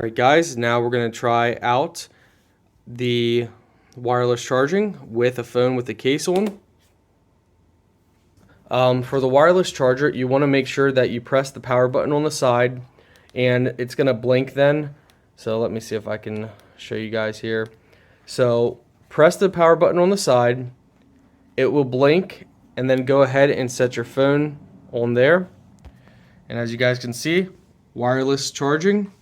Alright guys, now we're going to try out the wireless charging with a phone with the case on. For the wireless charger, you want to make sure that you press the power button on the side and it's going to blink then. So let me see if I can show you guys here. So press the power button on the side, it will blink, and then go ahead and set your phone on there. And as you guys can see, wireless charging.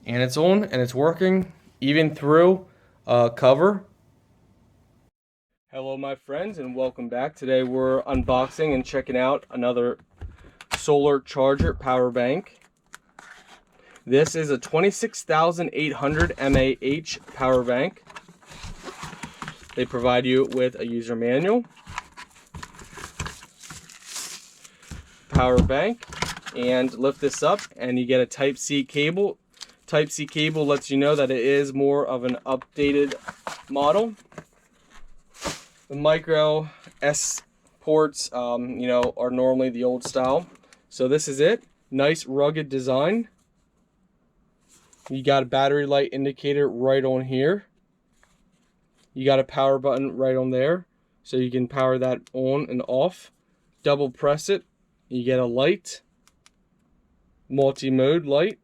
And it's on and it's working even through cover. Hello my friends and welcome back. Today we're unboxing and checking out another solar charger power bank. This is a 26,800 mAh power bank. They provide you with a user manual, power bank, and lift this up and you get a Type-C cable. Type-C cable lets you know that it is more of an updated model. The micro S ports, are normally the old style. So this is it. Nice rugged design. You got a battery light indicator right on here. You got a power button right on there, so you can power that on and off. Double press it, you get a light, multi-mode light.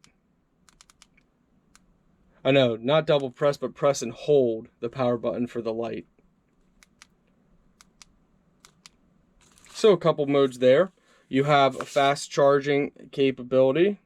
I know, not double press, but press and hold the power button for the light. So a couple modes there. You have a fast charging capability.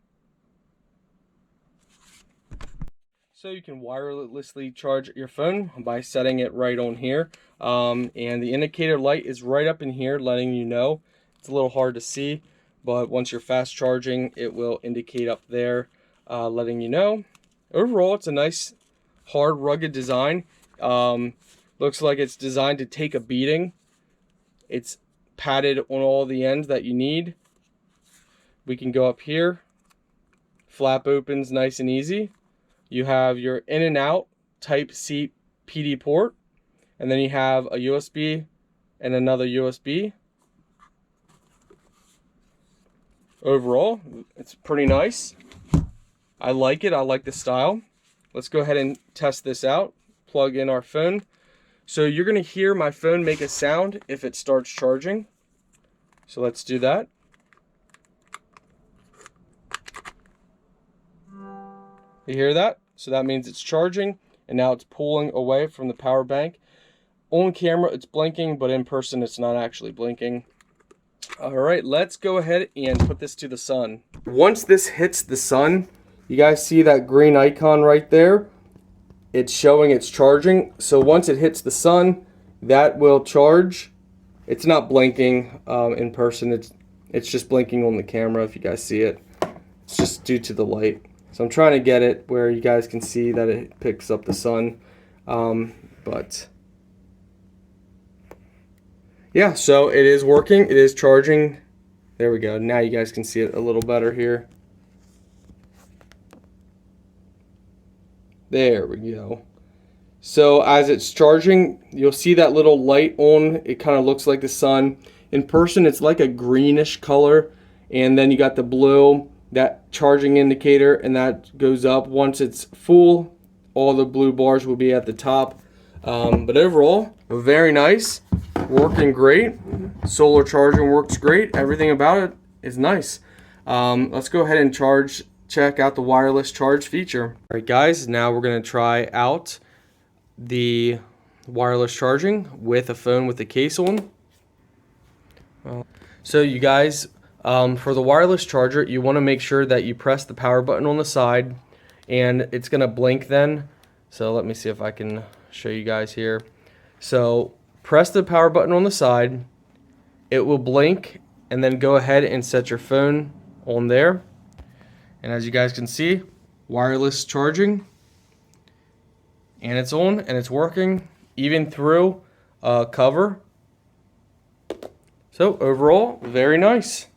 So you can wirelessly charge your phone by setting it right on here. And the indicator light is right up in here letting you know. It's a little hard to see, but once you're fast charging, it will indicate up there letting you know. Overall, it's a nice, hard, rugged design. Looks like it's designed to take a beating. It's padded on all the ends that you need. We can go up here. Flap opens nice and easy. You have your in and out Type-C PD port. And then you have a USB and another USB. Overall, it's pretty nice. I like it. I like the style. Let's go ahead and test this out. Plug in our phone. So you're going to hear my phone make a sound if it starts charging. So let's do that. You hear that? So that means it's charging and now it's pulling away from the power bank. On camera it's blinking, but in person it's not actually blinking. Alright, let's go ahead and put this to the sun. Once this hits the sun, you guys see that green icon right there? It's showing it's charging. So once it hits the sun, that will charge. It's not blinking in person. It's just blinking on the camera if you guys see it. It's just due to the light. So I'm trying to get it where you guys can see that it picks up the sun. But yeah, so it is working. It is charging. There we go. Now you guys can see it a little better here. There we go. So as it's charging, you'll see that little light on. It kind of looks like the sun. In person, it's like a greenish color. And then you got the blue, that charging indicator, and that goes up. Once it's full, all the blue bars will be at the top. But overall, very nice. Working great. Solar charging works great. Everything about it is nice. Let's go ahead and check out the wireless charge feature. Alright guys, now we're going to try out the wireless charging with a phone with the case on. So you guys, for the wireless charger, you want to make sure that you press the power button on the side and it's going to blink then. So let me see if I can show you guys here. So press the power button on the side, it will blink, and then go ahead and set your phone on there. And as you guys can see, wireless charging, and it's on and it's working even through cover. So overall, very nice.